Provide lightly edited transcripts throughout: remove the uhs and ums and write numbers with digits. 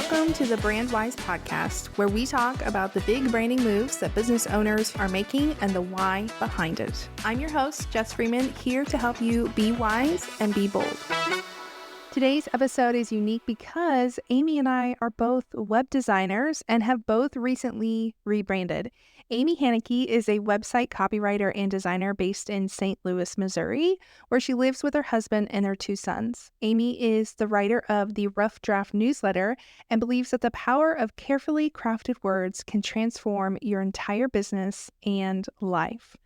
Welcome to the BrandWhys Podcast, where we talk about the big branding moves that business owners are making and the why behind it. I'm your host, Jess Freeman, here to help you be wise and be bold. Today's episode is unique because Amy and I are both web designers and have both recently rebranded. Amy Hanneke is a website copywriter and designer based in St. Louis, Missouri, where she lives with her husband and their 2 sons. Amy is the writer of the Rough Draft newsletter and believes that the power of carefully crafted words can transform your entire business and life.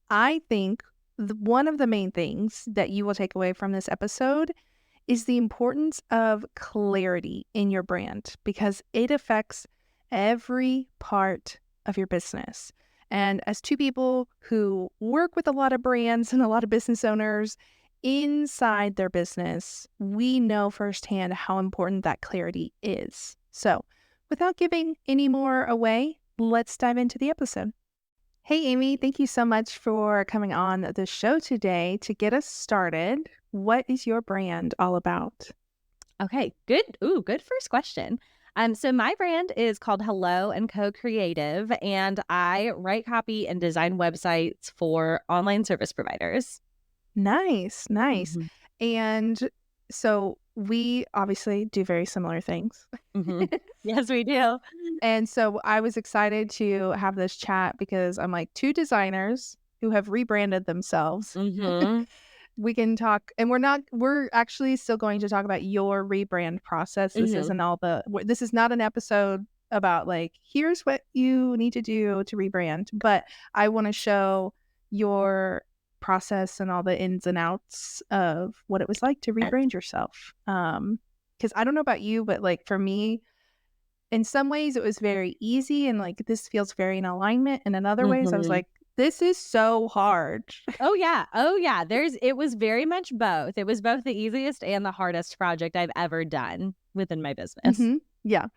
I think one of the main things that you will take away from this episode is the importance of clarity in your brand, because it affects every part of your business. And as 2 people who work with a lot of brands and a lot of business owners inside their business, we know firsthand how important that clarity is. So without giving any more away, let's dive into the episode. Hey, Amy, thank you so much for coming on the show today. To get us started, what is your brand all about? Okay, good. Good first question. So my brand is called Hello & Co Creative, and I write copy and design websites for online service providers. Nice. Mm-hmm. And so we obviously do very similar things. Mm-hmm. Yes, we do. And so I was excited to have this chat because I'm like 2 designers who have rebranded themselves. Mm-hmm. We can talk, and we're actually still going to talk about your rebrand process. This this is not an episode about like, here's what you need to do to rebrand, but I want to show your process and all the ins and outs of what it was like to rebrand yourself. Because I don't know about you, but like for me, in some ways it was very easy and like this feels very in alignment, and in other ways I was like, this is so hard. Oh yeah. It was very much both. It was both the easiest and the hardest project I've ever done within my business. Mm-hmm. Yeah.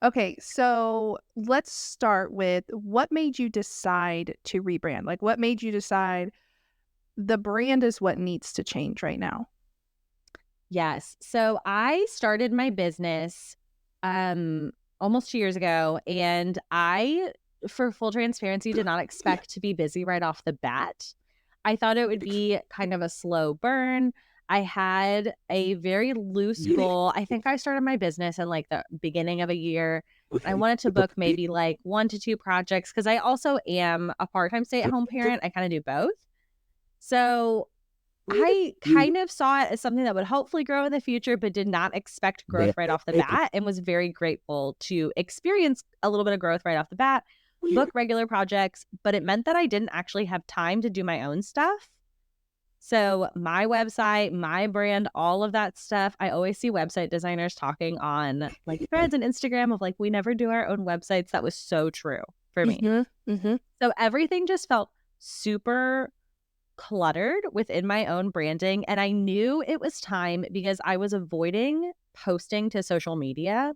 Okay, so let's start with what made you decide to rebrand? Like, what made you decide the brand is what needs to change right now? Yes. So I started my business almost 2 years ago, and I, for full transparency, did not expect to be busy right off the bat. I thought it would be kind of a slow burn. I had a very loose goal. I think I started my business in like the beginning of a year. I wanted to book maybe like 1 to 2 projects because I also am a part-time stay-at-home parent. I kind of do both. So I kind of saw it as something that would hopefully grow in the future, but did not expect growth right off the bat, and was very grateful to experience a little bit of growth right off the bat, book regular projects, but it meant that I didn't actually have time to do my own stuff. So my website, my brand, all of that stuff, I always see website designers talking on like threads and Instagram of like, we never do our own websites. That was so true for me. Mm-hmm. Mm-hmm. So everything just felt super cluttered within my own branding, and I knew it was time because I was avoiding posting to social media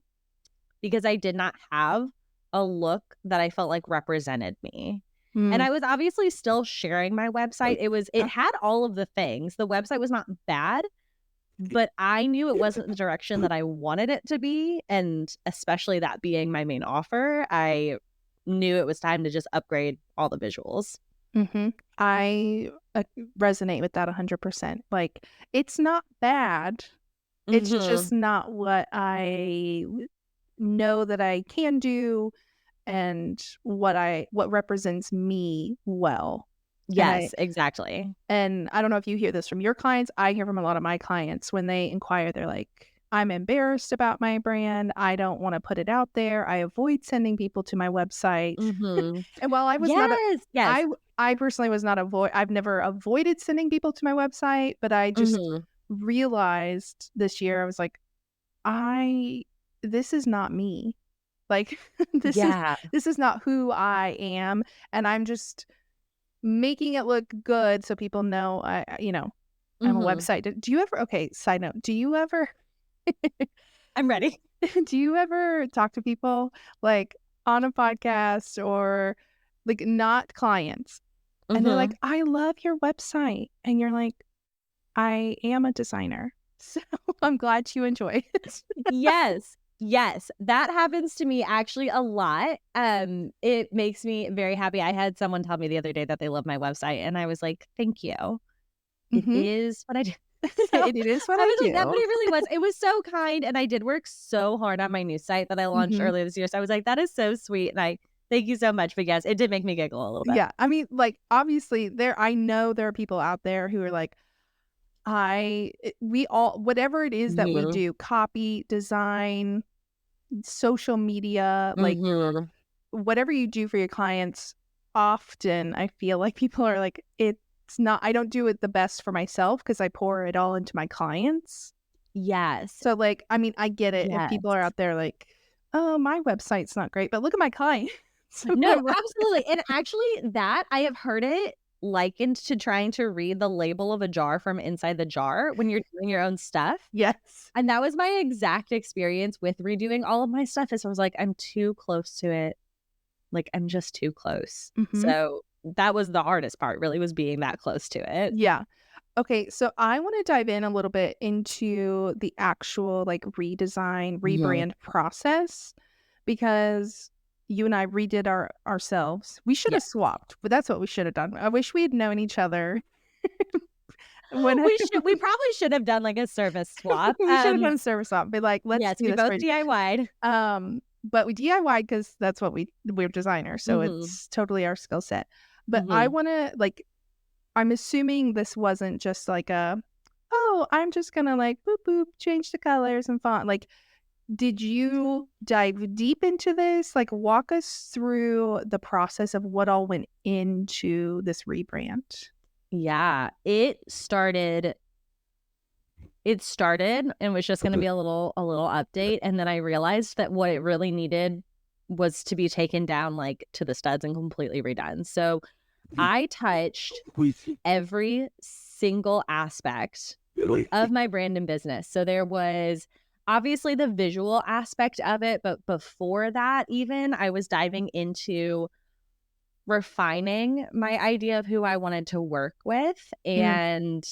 because I did not have a look that I felt like represented me. And I was obviously still sharing my website. It had all of the things. The website was not bad, but I knew it wasn't the direction that I wanted it to be, and especially that being my main offer, I knew it was time to just upgrade all the visuals. Mm-hmm. I resonate with that 100%. Like, it's not bad. It's just not what I know that I can do and what represents me well. Yes, exactly. And I don't know if you hear this from your clients. I hear from a lot of my clients when they inquire, they're like, I'm embarrassed about my brand. I don't want to put it out there. I avoid sending people to my website. And while I was I personally was not I've never avoided sending people to my website, but I just realized this year, I was like, this is not me. Like, this is not who I am. And I'm just making it look good so people know I'm a website. Do you ever, side note, do you ever, I'm ready. do you ever talk to people like on a podcast or like not clients, and they're like, I love your website, and you're like, I am a designer, so I'm glad you enjoy it. Yes. Yes, that happens to me actually a lot. It makes me very happy. I had someone tell me the other day that they love my website, and I was like, "Thank you. It Mm-hmm. is what I do." So It is what I I was like, that, but do. it really was. It was so kind, and I did work so hard on my new site that I launched Mm-hmm. earlier this year. So I was like, "That is so sweet," and I thank you so much. But yes, it did make me giggle a little bit. Yeah. I mean, like, obviously I know there are people out there who are like, we all, whatever it is that we Mhm. do, copy, design, social media, like Mhm. whatever you do for your clients, often I feel like people are like, I don't do it the best for myself because I pour it all into my clients. Yes. So, like, I mean, I get it if Yes. people are out there like, oh, my website's not great, but look at my client. So No, I'm like, absolutely. And actually, that I have heard it likened to trying to read the label of a jar from inside the jar when you're doing your own stuff. yes. And that was my exact experience with redoing all of my stuff. Is I was like, I'm too close to it. Like, I'm just too close. Mm-hmm. So that was the hardest part, really, was being that close to it. Yeah. Okay, so I want to dive in a little bit into the actual like redesign, Mhm. rebrand process because you and I redid ourselves. We should Yeah. have swapped, but that's what we should have done. I wish we had known each other when We probably should have done like a service swap. we should have done a service swap. Be like, let's Yes, do we this both for DIY'd. but we DIY because that's what we're designers, so Mhm. it's totally our skill set. But I Mhm. want to like I'm assuming this wasn't just like oh, I'm just gonna like boop boop change the colors and font. Like, did you dive deep into this? Like, walk us through the process of what all went into this rebrand. Yeah, it started and was just going to be a little update, and then I realized that what it really needed was to be taken down like to the studs and completely redone. So I touched every single aspect of my brand and business. So there was obviously the visual aspect of it, but before that, even I was diving into refining my idea of who I wanted to work with Mm, and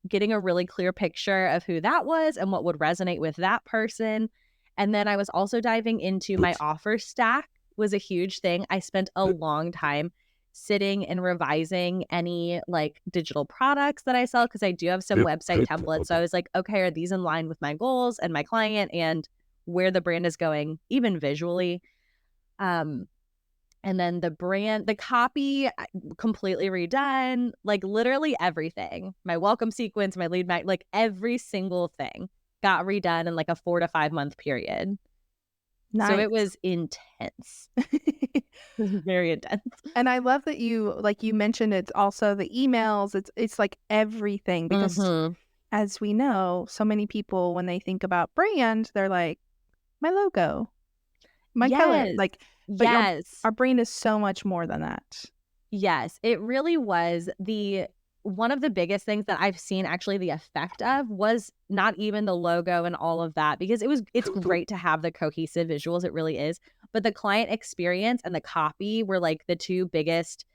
getting a really clear picture of who that was and what would resonate with that person. And then I was also diving into my offer stack was a huge thing. I spent a long time sitting and revising any like digital products that I sell because I do have some website templates. So I was like, okay, are these in line with my goals and my client and where the brand is going, even visually? Um, and then the copy, completely redone, like literally everything. My welcome sequence, my lead mag, like every single thing got redone in like a 4 to 5 month period. So nice. it was intense. It was very intense. And I love that you mentioned it's also the emails. It's like everything because Mhm. as we know, so many people when they think about brand, they're like my logo, my color, Yes. like, but Yes. our brain is so much more than that. Yes, it really was. The one of the biggest things that I've seen actually the effect of was not even the logo and all of that because it's great to have the cohesive visuals, it really is. But the client experience and the copy were like the two biggest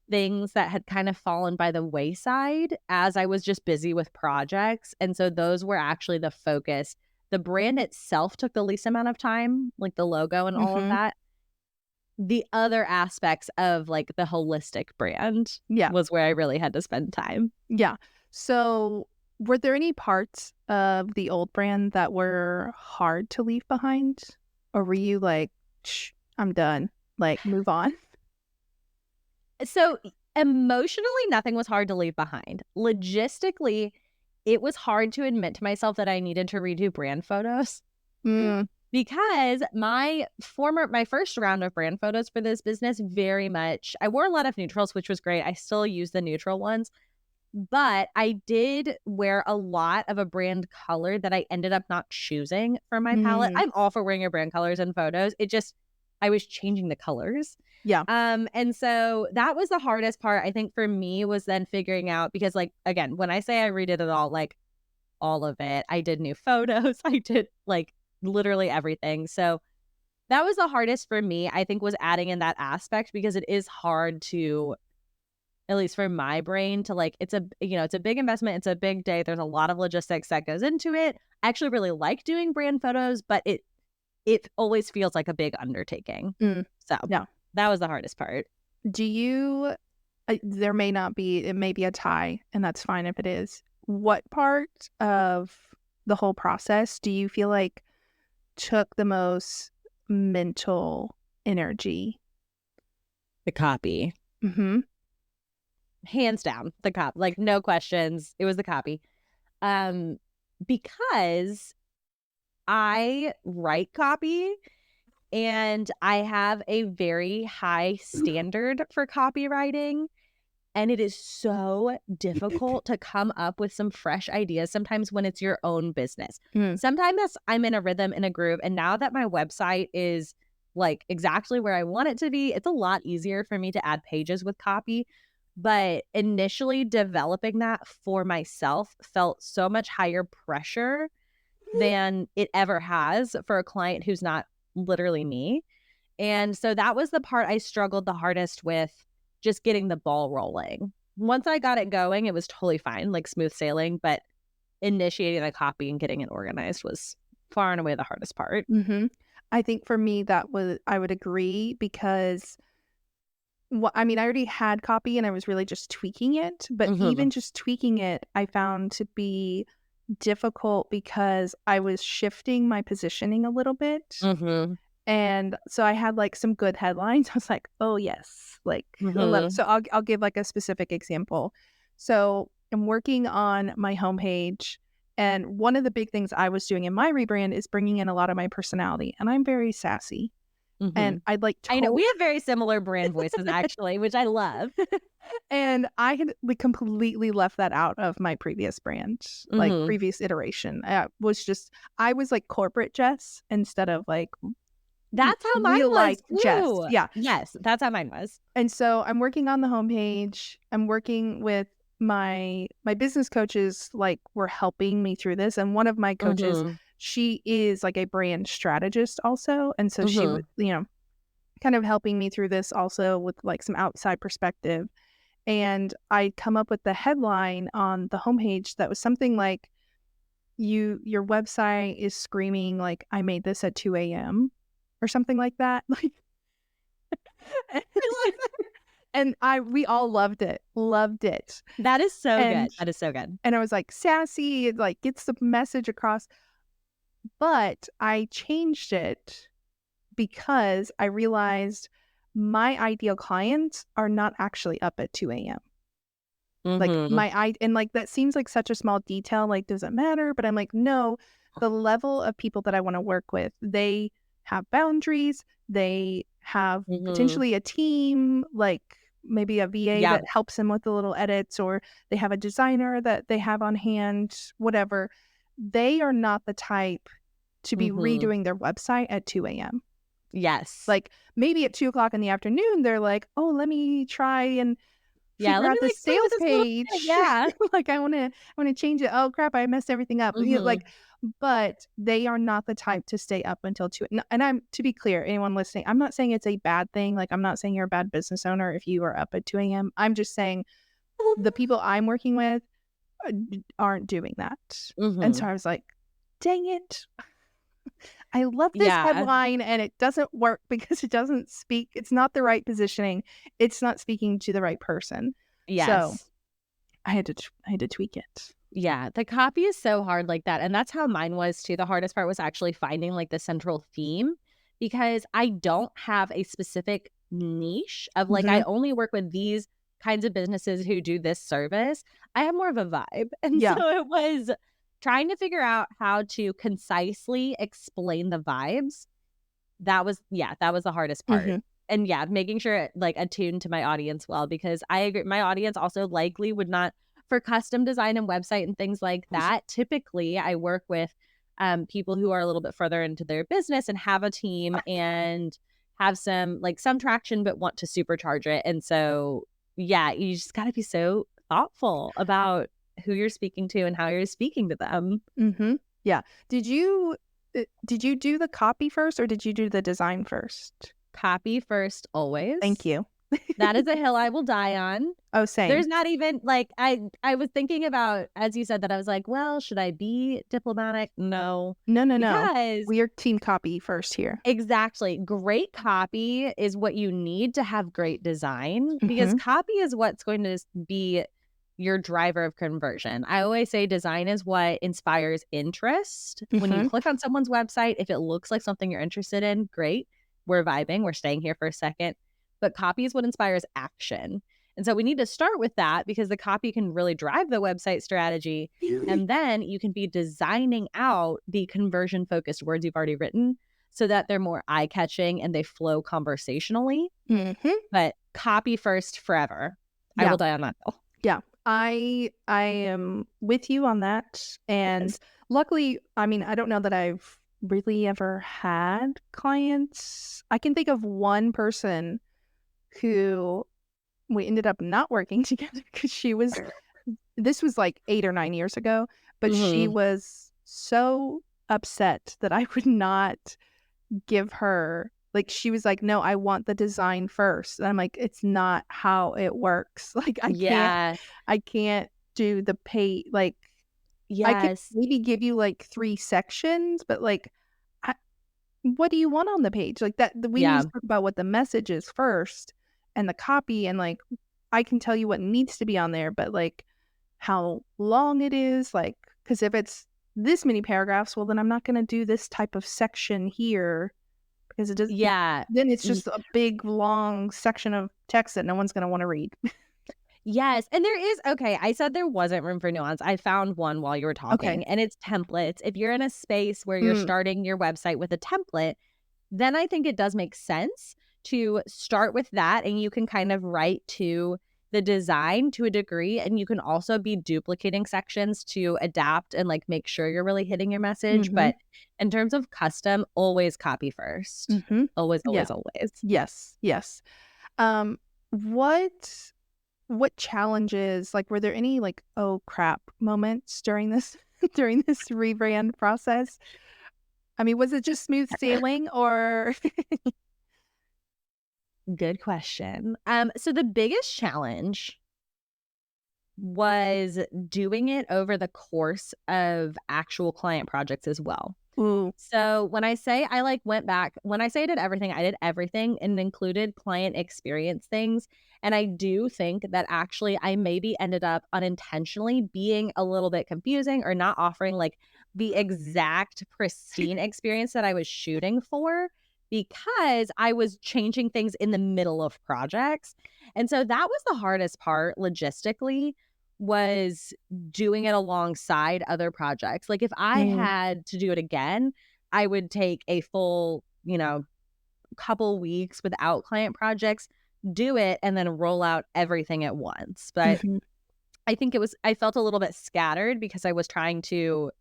things that had kind of fallen by the wayside as I was just busy with projects. And so those were actually the focus. The brand itself took the least amount of time, like the logo and all of Mm-hmm. that. The other aspects of like the holistic brand Yeah. was where I really had to spend time. Yeah. So, were there any parts of the old brand that were hard to leave behind? Or were you like, Shh, I'm done, like, move on? So emotionally, nothing was hard to leave behind. Logistically, it was hard to admit to myself that I needed to redo brand photos Mm, because my first round of brand photos for this business very much, I wore a lot of neutrals, which was great. I still use the neutral ones. But I did wear a lot of a brand color that I ended up not choosing for my palette. mm, I'm all for wearing your brand colors in photos. I was changing the colors. yeah. And so that was the hardest part, I think, for me was then figuring out because, like, again, when I say I redid it all, like all of it, I did new photos, I did like literally everything. So that was the hardest for me, I think, was adding in that aspect because it is hard to at least for my brain to like it's a big investment, it's a big day, there's a lot of logistics that goes into it. I actually really like doing brand photos, but it always feels like a big undertaking. So Yeah. that was the hardest part. Do you, there may not be, it may be a tie, and that's fine if it is. What part of the whole process do you feel like took the most mental energy? The copy. Mm-hmm. Hands down, the copy. Like, no questions. It was the copy. Because I write copy and I have a very high standard for copywriting. And it is so difficult to come up with some fresh ideas sometimes when it's your own business. Sometimes I'm in a rhythm, in a groove. And now that my website is like exactly where I want it to be, it's a lot easier for me to add pages with copy. But initially developing that for myself felt so much higher pressure than it ever has for a client who's not literally me. And so that was the part I struggled the hardest with, just getting the ball rolling. Once I got it going, it was totally fine, like smooth sailing, but initiating the copy and getting it organized was far and away the hardest part. Mm-hmm. I think for me, I would agree, because I already had copy and I was really just tweaking it, but even just tweaking it, I found to be difficult because I was shifting my positioning a little bit. And so I had like some good headlines. I was like, oh yes, like, so I'll give like a specific example. So I'm working on my homepage, and one of the big things I was doing in my rebrand is bringing in a lot of my personality, and I'm very sassy. And I'd like I know we have very similar brand voices actually, which I love. And I had completely left that out of my previous brand, like previous iteration. I was like corporate Jess instead of like that's how mine was too. Jess. Yeah. Yes, that's how mine was. And so I'm working on the homepage. I'm working with my business coaches, like, were helping me through this. And one of my coaches, she is like a brand strategist also. And so she would, kind of helping me through this also with like some outside perspective. And I come up with the headline on the homepage that was something like, your website is screaming like, I made this at 2 a.m. or something like that. Like, and we all loved it. That is so good. That is so good. And I was like, sassy, it like gets the message across. But I changed it because I realized my ideal clients are not actually up at 2 a.m. Like and like, that seems like such a small detail, like, does it matter? But I'm like, no, the level of people that I want to work with, they have boundaries, they have potentially a team, like maybe a VA that helps them with the little edits, or they have a designer that they have on hand, whatever. They are not the type to be redoing their website at 2 a.m. Yes. Like, maybe at 2 o'clock in the afternoon, they're like, oh, let me try and figure out the sales page. Like, I want to change it. Oh crap, I messed everything up. Like, but they are not the type to stay up until 2. And I'm, to be clear, anyone listening, I'm not saying it's a bad thing. Like, I'm not saying you're a bad business owner if you are up at 2 a.m. I'm just saying the people I'm working with aren't doing that. And so I was like, dang it. I love this headline, and it doesn't work because it doesn't speak. It's not the right positioning. It's not speaking to the right person. Yes. So I had to tweak it. Yeah, the copy is so hard like that. And that's how mine was too. The hardest part was actually finding like the central theme, because I don't have a specific niche of like, I only work with these kinds of businesses who do this service. I have more of a vibe. And so it was trying to figure out how to concisely explain the vibes. That was the hardest part. And making sure it like attuned to my audience well, because I agree, my audience also likely would not, for custom design and website and things like that. Typically I work with people who are a little bit further into their business and have a team and have some traction, but want to supercharge it. And so, you just got to be so thoughtful about who you're speaking to and how you're speaking to them. Yeah. Did you do the copy first, or did you do the design first? Copy first, always. Thank you. That is a hill I will die on. Oh, same. There's not even like I was thinking about, as you said that, I was like, well, should I be diplomatic? No. No. Because We are team copy first here. exactly, great copy is what you need to have great design, because Mm-hmm. copy is what's going to be your driver of conversion. I always say design is what inspires interest. When you Mm-hmm. click on someone's website, if it looks like something you're interested in, great. We're vibing. We're staying here for a second. But copy is what inspires action. And so we need to start with that, because the copy can really drive the website strategy. And then you can be designing out the conversion focused words you've already written so that they're more eye catching and they flow conversationally. Mm-hmm. But copy first forever. I Yeah. will die on that hill. Yeah. I am with you on that. And luckily, I mean, I don't know that I've really ever had clients. I can think of one person who we ended up not working together because this was like 8 or 9 years ago, but she was so upset that I would not give her, like, she was like, no, I want the design first. And I'm like, it's not how it works. Like, I can't do the pay. Like, I can Yes. maybe give you like 3 sections, but like, I, what do you want on the page? Like we need to talk about what the message is first and the copy. And like, I can tell you what needs to be on there, but like how long it is, like, because if it's this many paragraphs, well, then I'm not going to do this type of section here, because it does. Yeah. Then it's just a big long section of text that no one's going to want to read. Yes. And there is, okay, I said there wasn't room for nuance. I found one while you were talking, and it's templates. If you're in a space where you're starting your website with a template, then I think it does make sense to start with that, and you can kind of write to the design to a degree, and you can also be duplicating sections to adapt and like make sure you're really hitting your message. But in terms of custom, always copy first. Always. Yes. What challenges, like, were there any like, oh crap moments during this during this rebrand process? I mean, was it just smooth sailing or Good question. So the biggest challenge was doing it over the course of actual client projects as well. Ooh. So when I say I like went back, when I say I did everything and included client experience things. And I do think that actually I maybe ended up unintentionally being a little bit confusing or not offering like the exact pristine experience that I was shooting for, because I was changing things in the middle of projects. And so that was the hardest part logistically, was doing it alongside other projects. Like if I had to do it again, I would take a full, couple weeks without client projects, do it, and then roll out everything at once. But I think I felt a little bit scattered because I was trying to,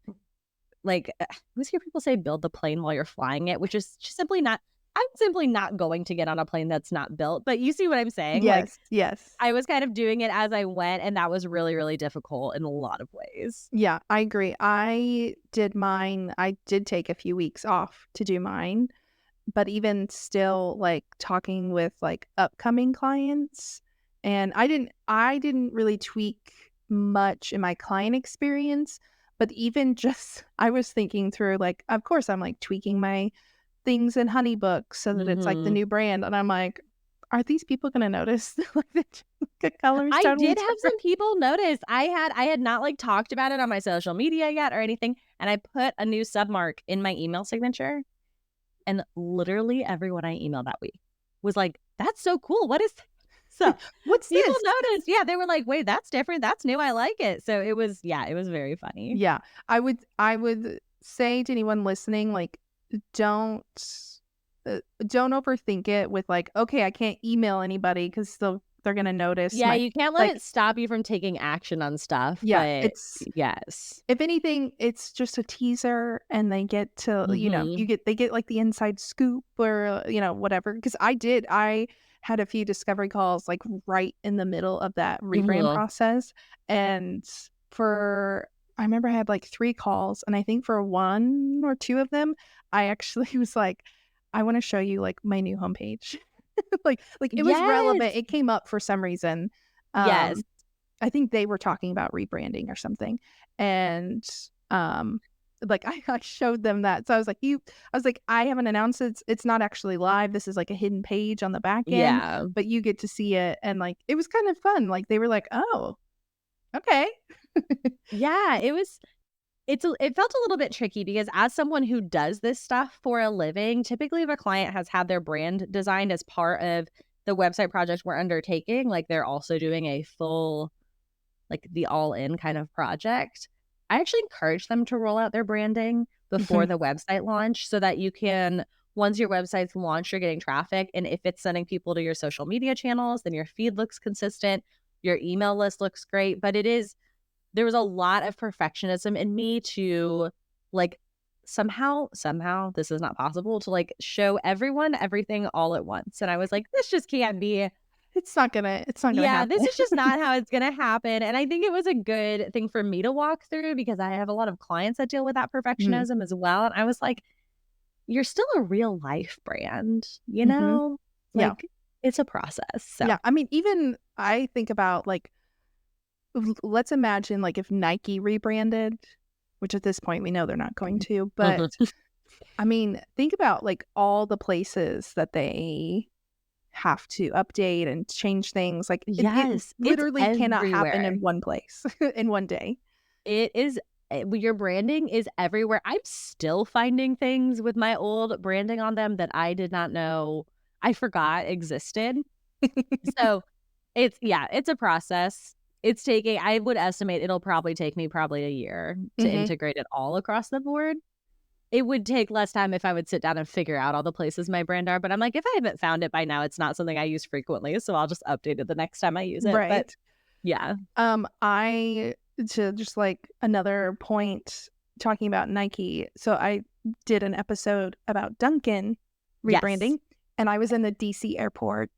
like, I always hear people say build the plane while you're flying it, which is just simply not. I'm simply not going to get on a plane that's not built. But you see what I'm saying? Yes. I was kind of doing it as I went, and that was really, really difficult in a lot of ways. Yeah, I agree. I did mine. I did take a few weeks off to do mine, but even still, like, talking with like upcoming clients, and I didn't really tweak much in my client experience, but even just I was thinking through, like, of course I'm like tweaking my things in Honeybook so that it's like the new brand, and I'm like, are these people going to notice like the colors? I totally did have different? some people notice. I had not like talked about it on my social media yet or anything, and I put a new submark in my email signature, and literally everyone I emailed that week was like, "That's so cool. What is?" So What's people this? noticed. Yeah, they were like, "Wait, that's different. That's new. I like it." So it was very funny. Yeah, I would say to anyone listening, like, don't overthink it with like, okay, I can't email anybody because they're gonna notice. Yeah, you can't let like, it stop you from taking action on stuff. Yeah, But it's, yes, if anything, it's just a teaser, and they get to they get like the inside scoop, or whatever. Because I had a few discovery calls like right in the middle of that rebrand process, and I remember I had like 3 calls, and I think for 1 or 2 of them, I actually was like, I want to show you like my new homepage. Like it was relevant. It came up for some reason. Yes. I think they were talking about rebranding or something. And like I showed them that. So I was like, I haven't announced it. It's not actually live. This is like a hidden page on the back end, Yeah. but you get to see it. And like, it was kind of fun. Like they were like, oh, okay. Yeah. It felt a little bit tricky because as someone who does this stuff for a living, typically if a client has had their brand designed as part of the website project we're undertaking, like they're also doing a full, like the all-in kind of project. I actually encourage them to roll out their branding before the website launch so that you can, once your website's launched, you're getting traffic. And if it's sending people to your social media channels, then your feed looks consistent, your email list looks great. But there was a lot of perfectionism in me to like somehow this is not possible to like show everyone everything all at once. And I was like, this just can't be. It's not gonna happen. This is just not how it's gonna happen. And I think it was a good thing for me to walk through because I have a lot of clients that deal with that perfectionism as well. And I was like, you're still a real life brand, you know? Like it's a process. So yeah, I mean, even I think about like, let's imagine like if Nike rebranded, which at this point we know they're not going to, but I mean, think about like all the places that they have to update and change things. Like it literally cannot happen in one place in one day. It is. Your branding is everywhere. I'm still finding things with my old branding on them that I did not know I forgot existed. So it's a process. It's taking, I would estimate it'll probably take me a year to integrate it all across the board. It would take less time if I would sit down and figure out all the places my brand are. But I'm like, if I haven't found it by now, it's not something I use frequently. So I'll just update it the next time I use it. Right. But yeah. To just like another point talking about Nike. So I did an episode about Dunkin' rebranding and I was in the DC airport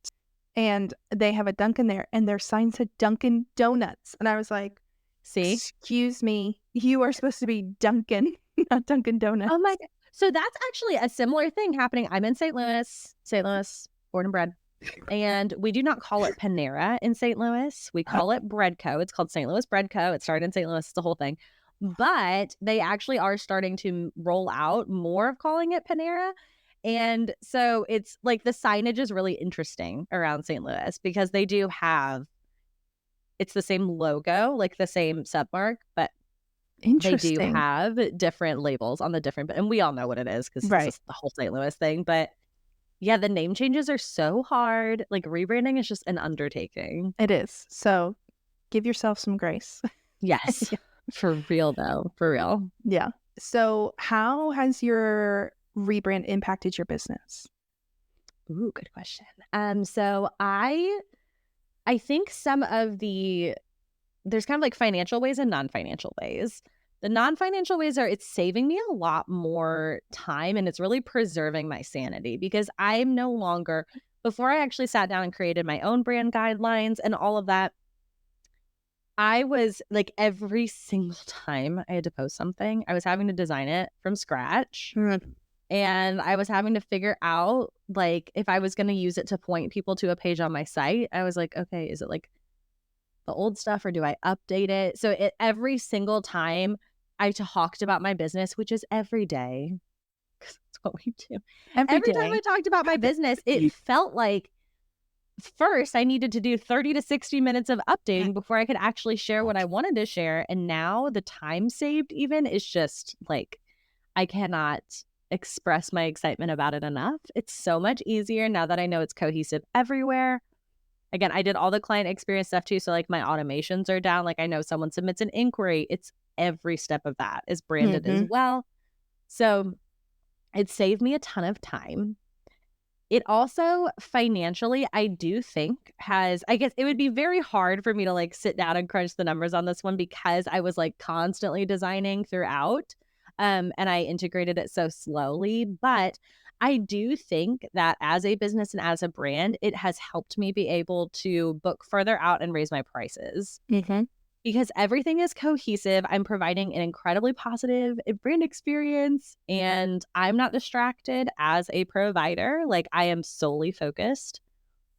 and they have a Dunkin' there and their sign said Dunkin' Donuts. And I was like, see, excuse me, you are supposed to be Dunkin', not Dunkin' Donuts. Oh my God. So that's actually a similar thing happening. I'm in St. Louis, born and bred. And we do not call it Panera in St. Louis. We call it Bread Co. It's called St. Louis Bread Co. It started in St. Louis. It's the whole thing. But they actually are starting to roll out more of calling it Panera. And so it's like the signage is really interesting around St. Louis because they do have, it's the same logo, like the same submark, but they do have different labels on the different, and we all know what it is because it's just the whole St. Louis thing. But yeah, the name changes are so hard. Like rebranding is just an undertaking. It is. So give yourself some grace. Yes. For real though. For real. Yeah. So how has your rebrand impacted your business? Ooh, good question. So I think some of there's kind of like financial ways and non-financial ways. The non-financial ways are it's saving me a lot more time and it's really preserving my sanity because I'm no longer, before I actually sat down and created my own brand guidelines and all of that, I was like every single time I had to post something, I was having to design it from scratch. And I was having to figure out like if I was going to use it to point people to a page on my site, I was like, okay, is it like the old stuff or do I update it? So every single time I talked about my business, which is every day, because that's what we do. Every time I talked about my business, it felt like first I needed to do 30 to 60 minutes of updating before I could actually share what I wanted to share. And now the time saved even is just like, I cannot express my excitement about it enough. It's so much easier now that I know it's cohesive everywhere. Again, I did all the client experience stuff too. So like my automations are down. Like I know someone submits an inquiry. It's every step of that is branded as well. So it saved me a ton of time. It also financially, I do think I guess it would be very hard for me to like sit down and crunch the numbers on this one because I was like constantly designing throughout and I integrated it so slowly. But I do think that as a business and as a brand, it has helped me be able to book further out and raise my prices because everything is cohesive. I'm providing an incredibly positive brand experience and I'm not distracted as a provider. Like I am solely focused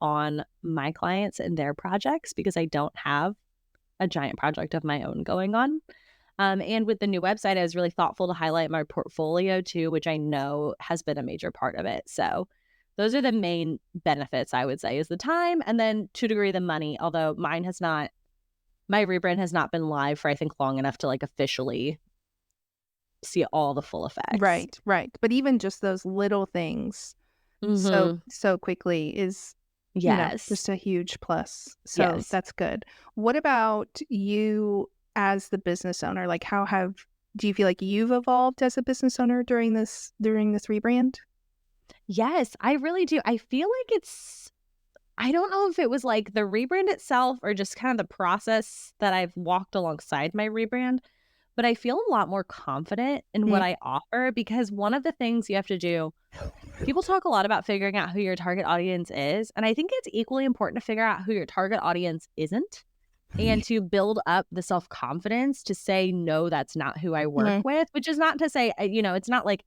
on my clients and their projects because I don't have a giant project of my own going on. And with the new website, I was really thoughtful to highlight my portfolio too, which I know has been a major part of it. So those are the main benefits, I would say, is the time and then to a degree the money, although my rebrand has not been live for I think long enough to like officially see all the full effects. Right. But even just those little things so quickly is just a huge plus. So that's good. What about you as the business owner? Like do you feel like you've evolved as a business owner during this rebrand? Yes, I really do. I feel like I don't know if it was like the rebrand itself or just kind of the process that I've walked alongside my rebrand, but I feel a lot more confident in what I offer because one of the things you have to do, people talk a lot about figuring out who your target audience is, and I think it's equally important to figure out who your target audience isn't and to build up the self-confidence to say, no, that's not who I work with, which is not to say, it's not like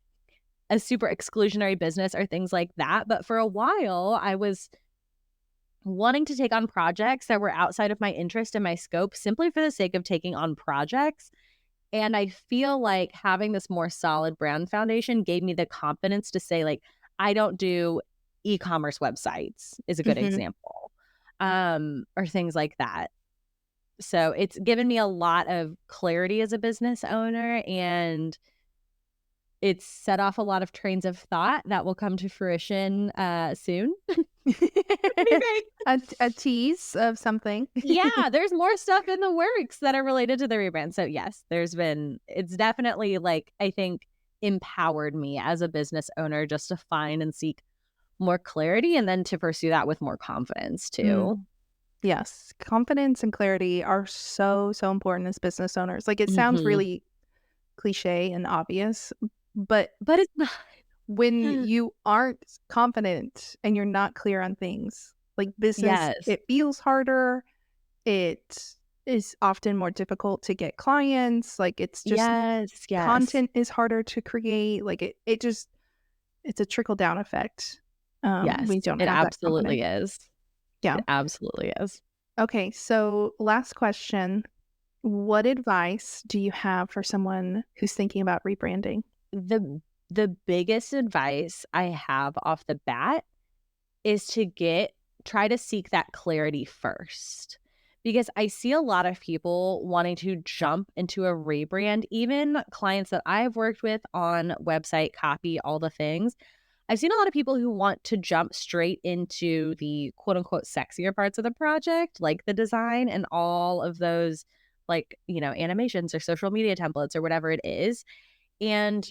a super exclusionary business or things like that. But for a while, I was wanting to take on projects that were outside of my interest and my scope simply for the sake of taking on projects. And I feel like having this more solid brand foundation gave me the confidence to say, like, I don't do e-commerce websites is a good example, or things like that. So it's given me a lot of clarity as a business owner, and it's set off a lot of trains of thought that will come to fruition soon. a tease of something. Yeah, there's more stuff in the works that are related to the rebrand. So yes, it's definitely like, I think, empowered me as a business owner just to find and seek more clarity and then to pursue that with more confidence too. Yes, confidence and clarity are so important as business owners. Like, it sounds really cliche and obvious, but it's not. When you aren't confident and you're not clear on things, like business, it feels harder. It is often more difficult to get clients. Like, it's just content is harder to create. Like it's a trickle down effect. We don't it have absolutely is. Yeah, it absolutely is. Okay, so last question. What advice do you have for someone who's thinking about rebranding? The biggest advice I have off the bat is to try to seek that clarity first. Because I see a lot of people wanting to jump into a rebrand, even clients that I've worked with on website copy, all the things. I've seen a lot of people who want to jump straight into the quote unquote sexier parts of the project, like the design and all of those, like, animations or social media templates or whatever it is. And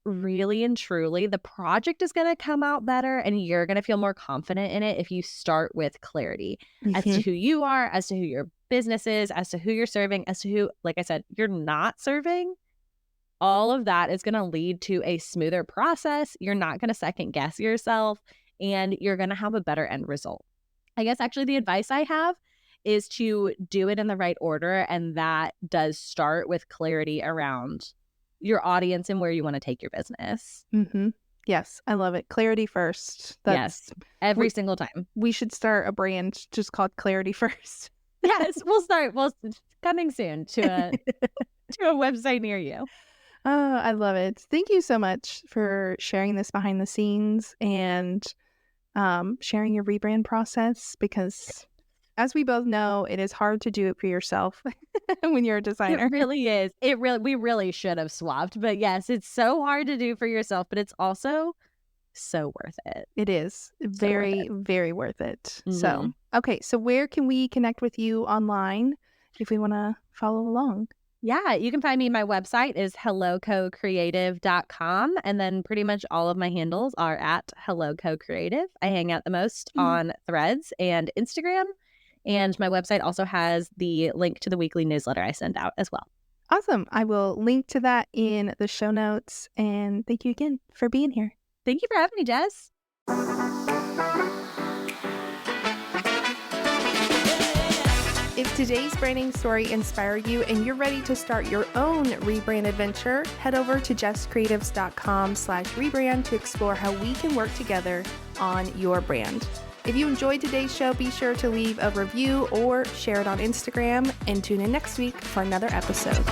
really and truly, the project is going to come out better and you're going to feel more confident in it if you start with clarity as to who you are, as to who your business is, as to who you're serving, as to who, like I said, you're not serving. All of that is going to lead to a smoother process. You're not going to second guess yourself and you're going to have a better end result. I guess actually the advice I have is to do it in the right order. And that does start with clarity around your audience and where you want to take your business. Yes, I love it. Clarity first. Yes, every single time. We should start a brand just called Clarity First. Yes, we'll start. Well, coming soon to a website near you. Oh, I love it. Thank you so much for sharing this behind the scenes and sharing your rebrand process, because as we both know, it is hard to do it for yourself when you're a designer. It really is. We really should have swapped. But yes, it's so hard to do for yourself, but it's also so worth it. It is very, very worth it. So, okay. So where can we connect with you online if we want to follow along? Yeah, you can find me. My website is hellococreative.com. And then pretty much all of my handles are at hellococreative. I hang out the most on Threads and Instagram. And my website also has the link to the weekly newsletter I send out as well. Awesome. I will link to that in the show notes. And thank you again for being here. Thank you for having me, Jess. If today's branding story inspired you and you're ready to start your own rebrand adventure, head over to jesscreatives.com/rebrand to explore how we can work together on your brand. If you enjoyed today's show, be sure to leave a review or share it on Instagram, and tune in next week for another episode.